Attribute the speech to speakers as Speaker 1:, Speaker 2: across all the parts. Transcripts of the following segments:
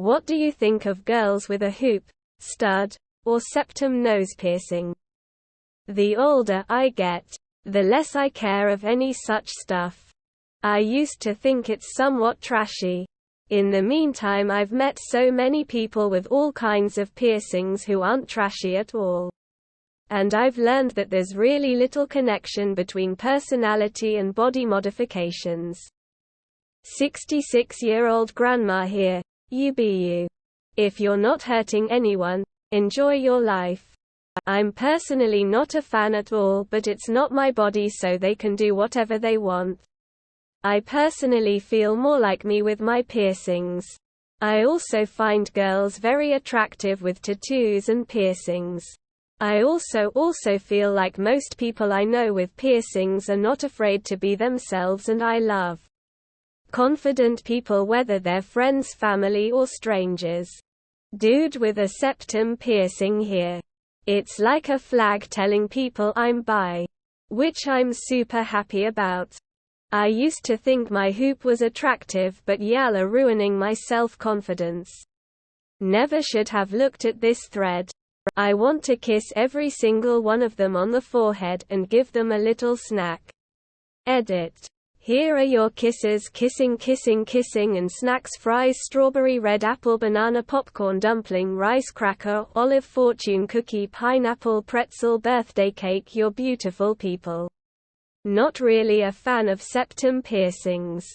Speaker 1: What do you think of girls with a hoop, stud, or septum nose piercing? The older I get, the less I care of any such stuff. I used to think it's somewhat trashy. In the meantime, I've met so many people with all kinds of piercings who aren't trashy at all. And I've learned that there's really little connection between personality and body modifications. 66-year-old grandma here. You be you. If you're not hurting anyone, enjoy your life. I'm personally not a fan at all, but it's not my body, so they can do whatever they want. I personally feel more like me with my piercings. I also find girls very attractive with tattoos and piercings. I also feel like most people I know with piercings are not afraid to be themselves, and I love confident people, whether they're friends, family, or strangers. Dude with a septum piercing here. It's like a flag telling people I'm bi. Which I'm super happy about. I used to think my hoop was attractive, but yalla, ruining my self-confidence. Never should have looked at this thread. I want to kiss every single one of them on the forehead and give them a little snack. Edit. Here are your kisses, kissing, kissing, kissing, and snacks: fries, strawberry, red apple, banana, popcorn, dumpling, rice cracker, olive, fortune cookie, pineapple, pretzel, birthday cake. You're beautiful people. Not really a fan of septum piercings.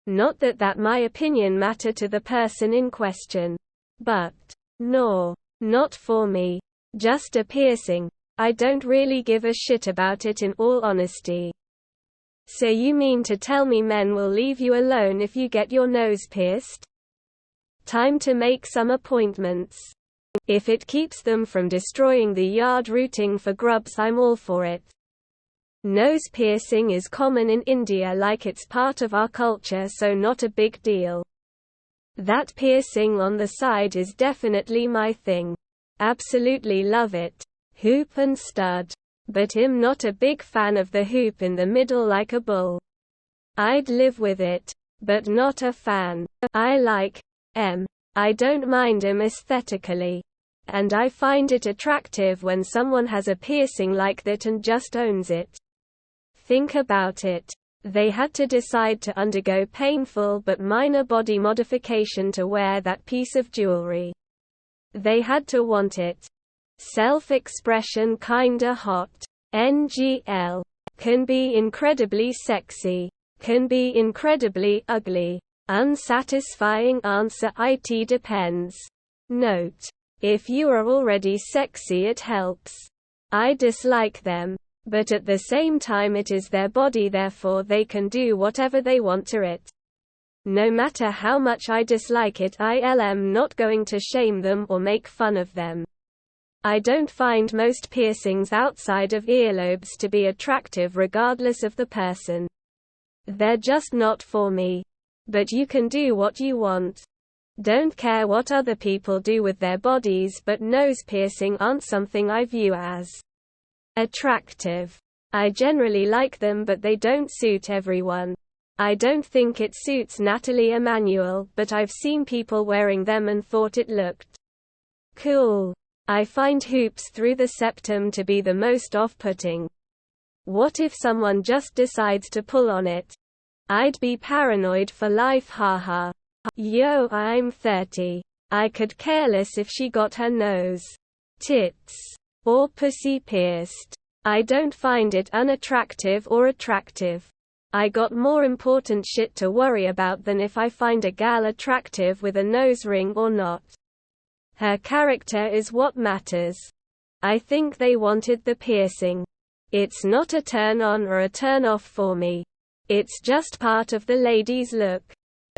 Speaker 1: Not that my opinion matter to the person in question. But, no, not for me. Just a piercing. I don't really give a shit about it, in all honesty. So you mean to tell me men will leave you alone if you get your nose pierced? Time to make some appointments. If it keeps them from destroying the yard rooting for grubs, I'm all for it. Nose piercing is common in India, like it's part of our culture, so not a big deal. That piercing on the side is definitely my thing. Absolutely love it. Hoop and stud. But I'm not a big fan of the hoop in the middle like a bull. I'd live with it, but not a fan. I like I don't mind aesthetically. And I find it attractive when someone has a piercing like that and just owns it. Think about it. They had to decide to undergo painful but minor body modification to wear that piece of jewelry. They had to want it. Self-expression kinda hot. NGL. Can be incredibly sexy. Can be incredibly ugly. Unsatisfying answer. It depends. Note. If you are already sexy, it helps. I dislike them. But at the same time, it is their body, therefore they can do whatever they want to it. No matter how much I dislike it, I'm not going to shame them or make fun of them. I don't find most piercings outside of earlobes to be attractive regardless of the person. They're just not for me. But you can do what you want. Don't care what other people do with their bodies, but nose piercing aren't something I view as attractive. I generally like them, but they don't suit everyone. I don't think it suits Natalie Emmanuel, but I've seen people wearing them and thought it looked cool. I find hoops through the septum to be the most off-putting. What if someone just decides to pull on it? I'd be paranoid for life, haha. Yo, I'm 30. I could care less if she got her nose, tits, or pussy pierced. I don't find it unattractive or attractive. I got more important shit to worry about than if I find a gal attractive with a nose ring or not. Her character is what matters. I think they wanted the piercing. It's not a turn on or a turn off for me. It's just part of the lady's look.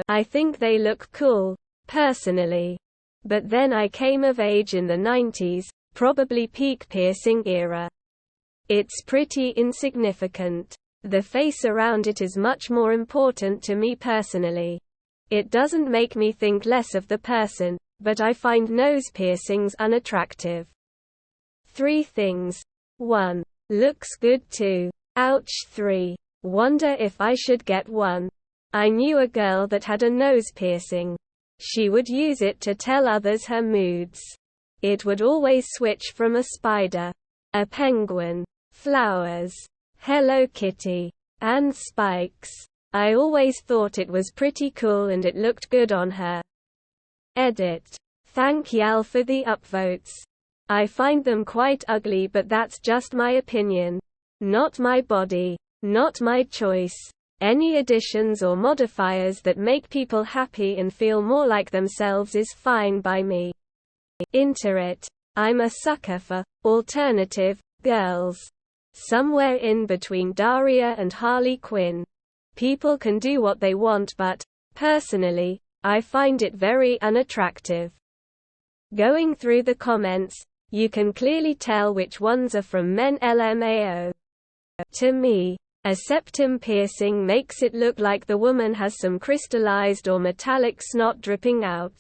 Speaker 1: I think they look cool, personally. But then I came of age in the 90s, probably peak piercing era. It's pretty insignificant. The face around it is much more important to me personally. It doesn't make me think less of the person, but I find nose piercings unattractive. 3 things. 1. Looks good too. Ouch. 3. Wonder if I should get one. I knew a girl that had a nose piercing. She would use it to tell others her moods. It would always switch from a spider, a penguin, flowers, Hello Kitty, and spikes. I always thought it was pretty cool and it looked good on her. Edit. Thank y'all for the upvotes. I find them quite ugly, but that's just my opinion. Not my body. Not my choice. Any additions or modifiers that make people happy and feel more like themselves is fine by me. Into it. I'm a sucker for alternative girls. Somewhere in between Daria and Harley Quinn. People can do what they want, but, personally, I find it very unattractive. Going through the comments, you can clearly tell which ones are from men. LMAO. To me, a septum piercing makes it look like the woman has some crystallized or metallic snot dripping out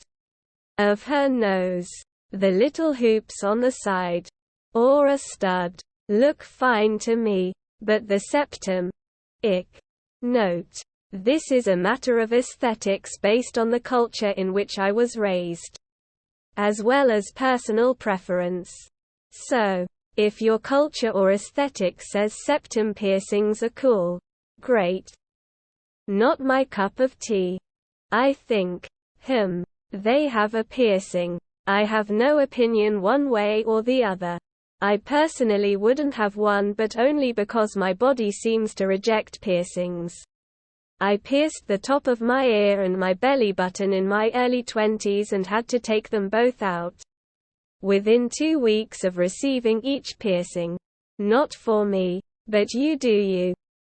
Speaker 1: of her nose. The little hoops on the side, or a stud, look fine to me, but the septum, ick. Note: this is a matter of aesthetics based on the culture in which I was raised, as well as personal preference. So, if your culture or aesthetic says septum piercings are cool, great. Not my cup of tea. I think, they have a piercing. I have no opinion one way or the other. I personally wouldn't have one, but only because my body seems to reject piercings. I pierced the top of my ear and my belly button in my early 20s and had to take them both out within 2 weeks of receiving each piercing. Not for me, but you do you.